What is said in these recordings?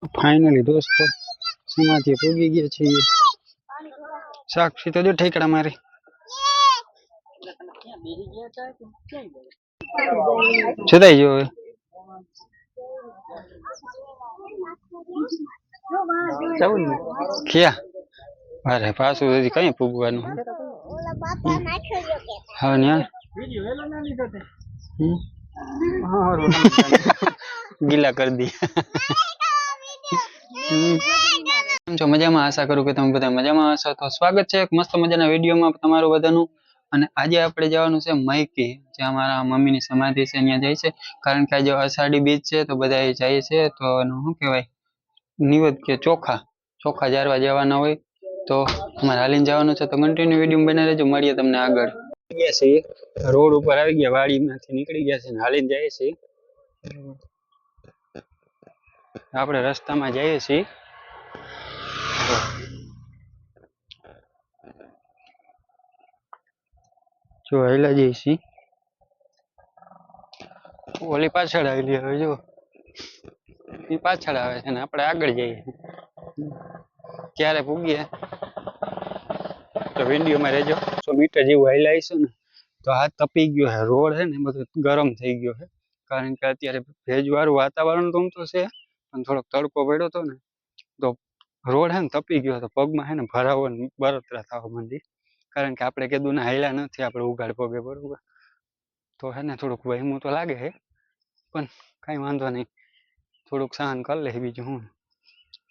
Finally दोस्तों समाधि पूगी गया छे। साक्षी तो जो ठेकड़ा मारे छदाई जो क्या अरे पास कहीं पूगवानु हाँ गीला कर दिया मजा में आशा करूँ कि तुम बधा मजा में हशो। तो स्वागत है एक मस्त मजा विडियो में तमारू बधानु। आज आपणे जवानुं छे मैकी ज्यां मारा मम्मी नी समाधि छे त्यां जाय छे कारण के आज अषाढ़ी बीज छे तो बधाए जाय छे। तो शुं कहेवाय निवेद के चोखा चोखा जारवा जवाना होय तो अमारे हालीने जवानुं छे। तो कंटिन्यू विडियो में बने रहेजो। मळीए तमने आगळ गया छे रोड उपर आवी गया वाडीमांथी निकળી ગયા છે हालीने जाय छे। આપણે રસ્તામાં જઈએ છીએ जो हेला जई छी ओली पाछळ आवेली हवे जो ई पाछळ आवे छे ने આપણે આગળ જઈએ क्यारे पूगीए तो विडियो में रहेजो। 100 मीटर जेवुं हेला आવીશું ने तो आ तपी गयो है रोड है ने બધું गरम થઈ ગયો है कारण के અત્યારે ભેજવાળું વાતાવરણ તો છે પણ થોડોક તડકો પડ્યો તો ને तो रोड है ने तपी गयो तो पगमां है ने भराવો ने बरतरा थवा मंडी कारण के आपणे कीधुं ने हेला नथी आपणे उघाड़ पगे बरोबर तो है ने थोड़ुंक वहेमું तो लागे है पण काई वांधो नहीं थोड़ुंक सहन कर ले बीजुं हुं।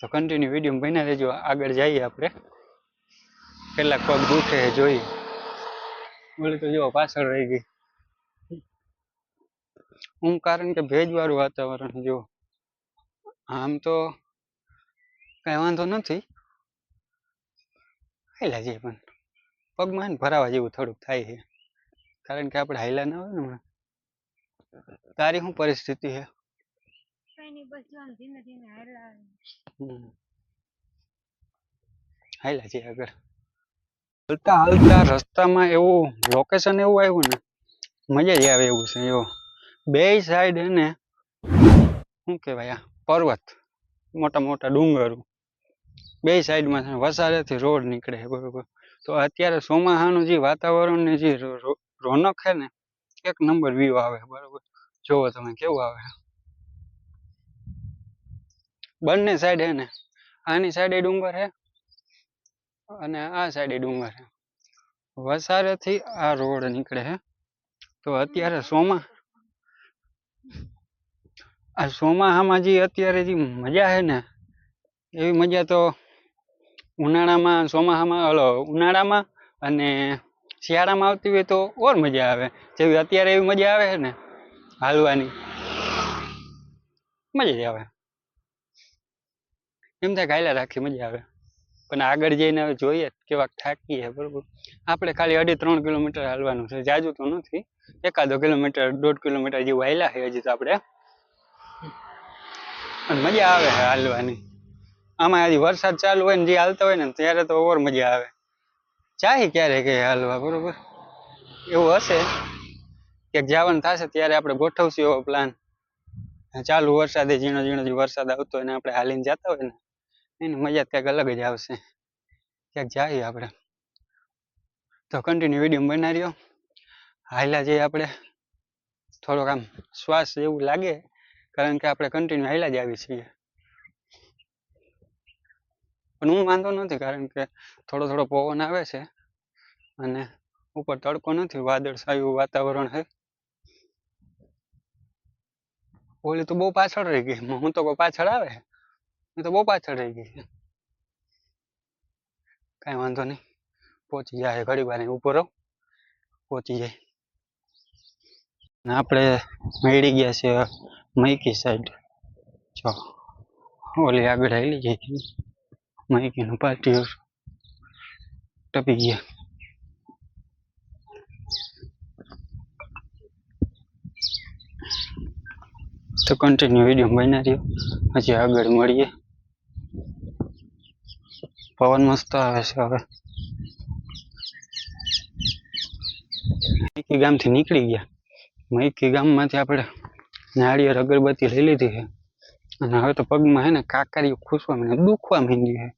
तो कंटिन्यू विडियो में बने रहेजो। आगळ जाईए आपणे કેટલાક પગ દુખે है જોઈએ बोले तो जो पाछळ रही गई હું कारण के ભેજવાળું વાતાવરણ જો આમ તો કાઈ વાંધો નથી હાલ્યા જઈએ પણ પગમાં ને ભરાવા જેવું થોડુંક થાય છે કારણ કે આપણે હાલ્યા ના હોય ને હમણાં। તારી શું પરિસ્થિતિ છે? કઈ નહીં બસ જો ધીમે ધીમે હાલ્યા જઈએ આગળ। હાલતા હાલતા રસ્તામાં એવું લોકેશન એવું આવ્યું ને મજા જ આવે એવું છે। જો બે સાઈડ હે ને શું કહેવાય આ પર્વત મોટા મોટા ડુંગરો બે સાઈડમાં છે વસારેથી રોડ નીકળે છે બરોબર। તો અત્યારે ચોમાસાનું જે વાતાવરણ ને જે રોનક છે ને એક નંબર વ્યૂ આવે બરોબર। જોવો તમે કેવું આવે બંને સાઈડ હે ને આની સાઈડે ડુંગર છે અને આ સાઈડે ડુંગર છે વસારેથી આ રોડ નીકળે છે। તો અત્યારે ચોમાસામાં જે અત્યારે જે મજા છે ને એવી મજા તો ઉનાળામાં ચોમાસામાં ઉનાળામાં અને શિયાળામાં આવતી હોય તો ઓર મજા આવે જેવી અત્યારે એવી મજા આવે છે ને હાલવાની મજા જ આવે એમ થાય હાલ્યા રાખી મજા આવે પણ આગળ જઈને હવે જોઈએ કેવાક થાકીએ બરોબર। આપણે ખાલી 2.5-3 કિલોમીટર હાલવાનું છે જાજુ તો નથી એકાદો કિલોમીટર 1.5 કિલોમીટર જેવું હાલ્યા છે હજી તો આપણે પણ મજા આવે છે હાલવાની। આમાં હજી વરસાદ ચાલુ હોય ને જે હાલતા હોય ને ત્યારે તો ઓર મજા આવે ચાહી ક્યારે કે હાલવા બરોબર એવું હશે કે જવાનું થશે ત્યારે આપણે ગોઠવશું એવો પ્લાન। ચાલુ વરસાદે ઝીણો ઝીણો જે વરસાદ આવતો હોય ને આપણે હાલીને જતા હોય ને એની મજા કંઈક અલગ જ આવશે ક્યાંક જઈએ આપણે। તો કન્ટિન્યુ વિડીયો બના રહ્યો હાલ્યા જઈએ આપણે થોડોક આમ શ્વાસ જેવું લાગે કારણ કે આપણે કન્ટિન્યુ હાલ્યા જ આવી છીએ પણ હું વાંધો નથી કારણ કે થોડો થોડો પવન આવે છે અને ઉપર તડકો નથી વાદળછાયું વાતાવરણ છે। ઓલી તો બહુ પાછળ રહી ગઈ હું તો પાછળ આવે એ તો બહુ પાછળ રહી ગઈ કાંઈ વાંધો નહીં પહોંચી જાય ઘડી વાર ઉપર રહો પહોંચી જાય। આપણે મળી ગયા છે મૈકી સાઈડ જો ઓલી આગળ હાલી જાય મૈકીનું પાટિયું ટપી ગયા। તો કન્ટિન્યુ વિડીયો બના રહ્યો હજી આગળ મળીએ પવન મસ્ત આવે છે હવે મૈકી ગામથી નીકળી ગયા મૈકી ગામમાંથી આપણે નાળિયેર અગરબત્તી લઈ લીધી છે અને હવે તો પગમાં હે ને કાકરીઓ ખુશવા મને દુખવા માંડી છે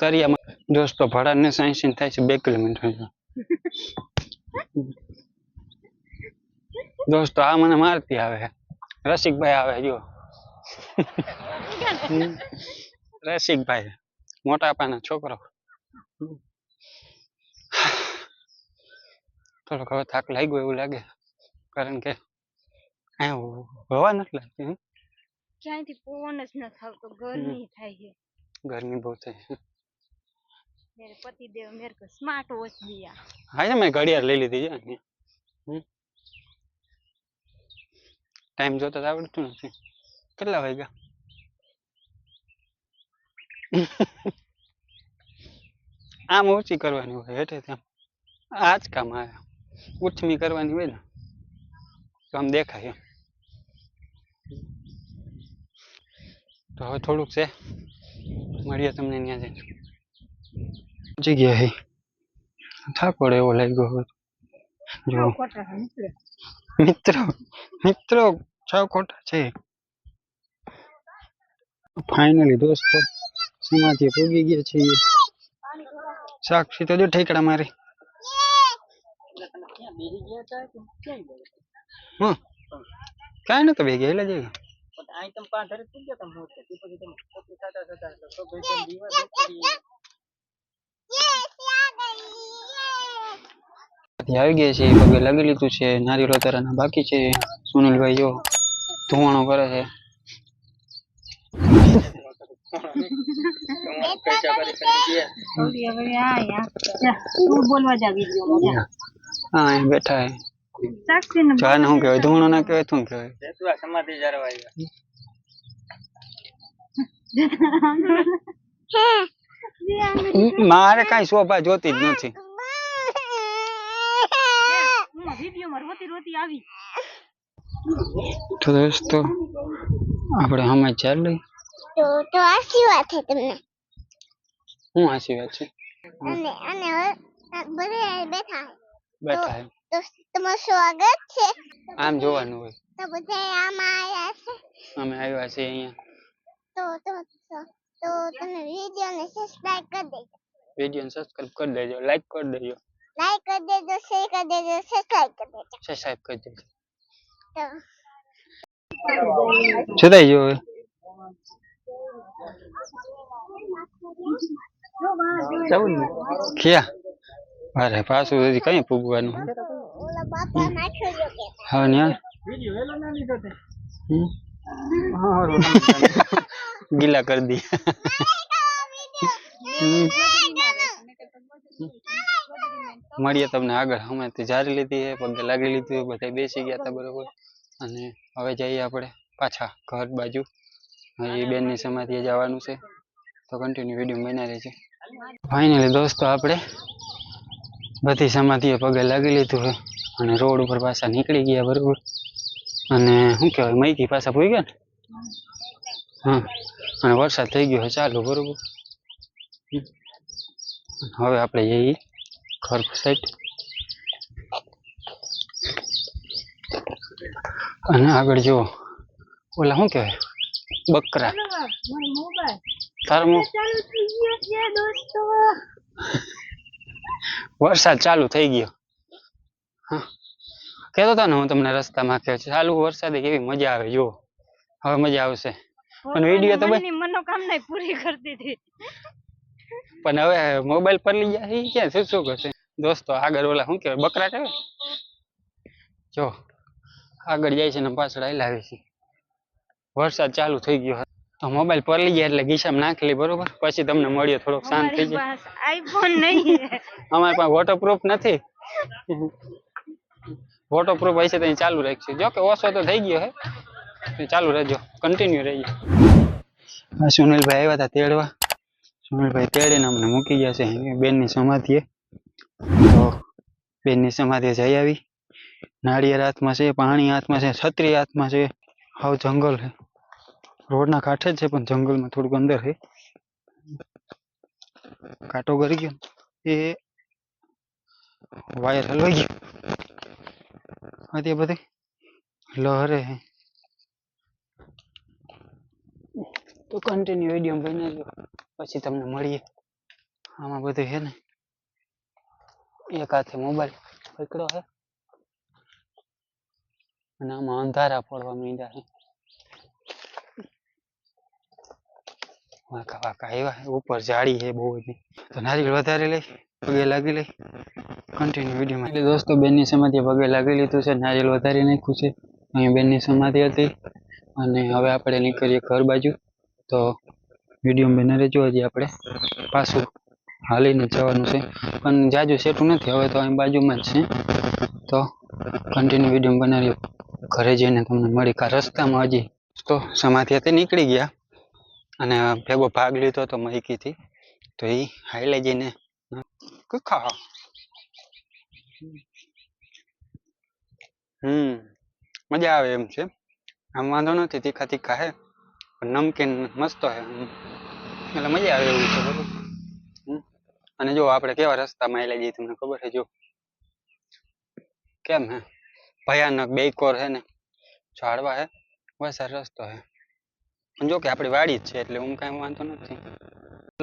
તરિયામાં દોસ્તો ભડાને સાયન્સ થાય છે 2 કિલોમીટર દોસ્તો આ મને મારતી આવે રસિકભાઈ આવે જો રસિકભાઈ મોટા પાના છોકરો થોડોક હવે થાક લાગ્યો એવું લાગે કારણ કે હવા નથી લાગતી ક્યાંયથી પવન જ ન થતો ગરમી થાય છે ગરમી બહુ થાય છે मेरे पति देव मेरे को स्मार्ट वॉच दिया હા મેં ઘડિયાળ લઈ લીધી છે ટાઈમ જોતા આવડતું નથી કેટલા વાગ્યા આમ ઊંચી કરવાની હોય હેઠે ત્યાં આ જ કામ આવે ઉઠમી કરવાની હોય ને તો આમ દેખાય તો હવે થોડુંક છે મળીએ તમને ત્યાં જઈને જગ્યા હે થાકોડ એવો લાગ્યો હવે જો મિત્રો છ ખોટા છે ફાઇનલી દોસ્તો સમાધિ પૂગી ગયા છીએ સાક્ષી તો જો ઠેકડા મારી હા કાંઈ નતો બે ગયા એટલે જઈ આવી ગયા છે પગે લાગી લીધું છે નારિયેળ ઉતારવાના બાકી છે સુનિલભાઈ જો ધુવાણો કરે છે હા અહીં બેઠા હે ચાને શું કહેવાય ધુવાણો ના કહેવાય શું કહેવાય સમાધિ મારે કઈ શોભા જોતી જ નથી તો દોસ્તો આપણે હમણાં ચાલી તો આશી વાત છે તમને શું આશી વાત છે અને બધા બેઠા બેઠા તો તમારું સ્વાગત છે આમ જોવાનું હોય તો બધા આમાં આવ્યા છે અમે આવ્યા છીએ અહીંયા તો તમે વિડિયોને સબસ્ક્રાઇબ કરી દેજો વિડિયોને સબસ્ક્રાઇબ કરી દેજો લાઈક કરી દેજો શેર કરી દેજો સબસ્ક્રાઇબ કરી દેજો સબસ્ક્રાઇબ કરી દેજો છતાંય જો ક્યાં અરે પાછું હજી કઈ પૂગવાનું હવે ન્યા ગીલા કરી દી મળીએ તમને આગળ અમે જારી લીધી છે પગે લાગી લીધું બધા બેસી ગયા હતા બરોબર અને હવે જઈએ આપણે પાછા ઘર બાજુ એ બેનની સમાધિએ જવાનું છે તો કન્ટિન્યુ વિડીયો બના રહેશે ફાઇનલી દોસ્તો આપણે બધી સમાધિએ પગે લાગી લીધું છે અને રોડ ઉપર પાછા નીકળી ગયા બરોબર અને શું કહેવાય મૈકી પાછા ભૂઈ ગયા ને હા અને વરસાદ થઈ ગયો છે ચાલુ બરોબર હવે આપણે જઈએ ઘર સાઈડ અને આગળ જો ઓલા શું કહેવાય બકરા તારું વરસાદ ચાલુ થઈ ગયો હા કહેતો હતો ને હું તમને રસ્તામાં કે ચાલુ વરસાદે કેવી મજા આવે જો હવે મજા આવશે પણ વિડીયો તો મનોકામના પૂરી કરતી હતી પણ હવે મોબાઈલ પર લઈ જાય ક્યાં શું કરશે દોસ્તો આગળ ઓલા શું કહેવાય બકરા કહેવાય જો આગળ જાય છે ને પાછળ આવી છે વરસાદ ચાલુ થઈ ગયો તો મોબાઈલ પર લઈ ગયા એટલે ગીસામાં નાખી લે બરોબર પછી તમને મળ્યો થોડોક શાંત થઈ જાય આઈફોન નહીં અમારી પાસે વોટરપ્રૂફ નથી વોટરપ્રૂફ હશે તો ચાલુ રાખશે જો કે ઓછો તો થઈ ગયો હે ચાલુ રહેજો કન્ટિન્યુ રહેજો હા સુનિલભાઈ આવ્યા હતા તેડવા સુનિલભાઈ તેડીને અમને મૂકી ગયા છે બેનની સમાધિએ તો બેનની સમાધિએ જઈ આવી નાળિયેર હાથમાં છે પાણી હાથમાં છે છત્રી હાથમાં છે હાવ જંગલ છે રોડના કાંઠે જ છે પણ જંગલમાં થોડુંક અંદર છે કાંટો કરી ગયો એ વાયર હલવાઈ ગયો આ તે બધી લહરે છે તો કન્ટિન્યુ વિડીયો બનાવજો, પછી તમને મળીએ. આમાં બધું છે ને એક હાથે મોબાઈલ પકડો છે અને આમાં અંધારા પડવા માંડ્યા છે. વાંકા વાંકા આવ્યા ઉપર જાળી છે બહુ બધી. તો નારિયેળ વધારે લઈ પગે લાગી લઈ કન્ટિન્યુ વિડીયોમાં. એટલે દોસ્તો બેનની સમાધિ પગે લાગી લીધું છે, નારિયેળ વધારી નાખ્યું છે. અહીં બેનની સમાધિ હતી અને હવે આપણે નીકળીએ ઘર બાજુ. તો વિડીયો બના રહેજો. હજી આપણે પાછું હાલીને જવાનું છે પણ જાજુ સેટું નથી હવે તો અહીં બાજુમાં જ છે. તો કન્ટિન્યુ વિડીયો બનાવી ઘરે જઈને તમને મળી. કા રસ્તામાં હજી તો સમાધિથી નીકળી ગયા અને ભેગો ભાગ લીધો તો મહીકીથી, તો એ હાઈલે જઈને ખા મજા આવે એમ છે. આમ વાંધો નથી, તીખા તીખા હે પણ નમકીન મસ્ત હે એટલે મજા આવે એવું છે બરોબર. અને જો આપણે કેવા રસ્તામાં હાઈલે જઈએ તમને ખબર છે. જો કેમ હે ભયાનક બેકોર હે ને ઝાડવા હે વરસાદ રસ્તો હે. જો કે આપણી વાડી જ છે એટલે હું કાંઈ વાંધો નથી.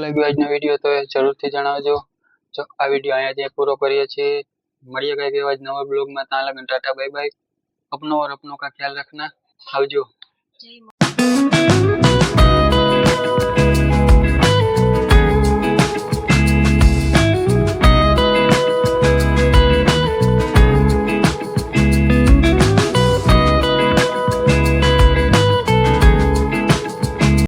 લાગ્યો આજનો વિડીયો તો જરૂરથી જણાવજો. જો આ વિડીયો અહીંયા પૂરો કરીએ છીએ. મળીએ કંઈક એવા જ નવા બ્લોગમાં. ત્યાં લગન ટાટા બાય બાય. अपनो और अपनों का ख्याल रखना. આવજો. જય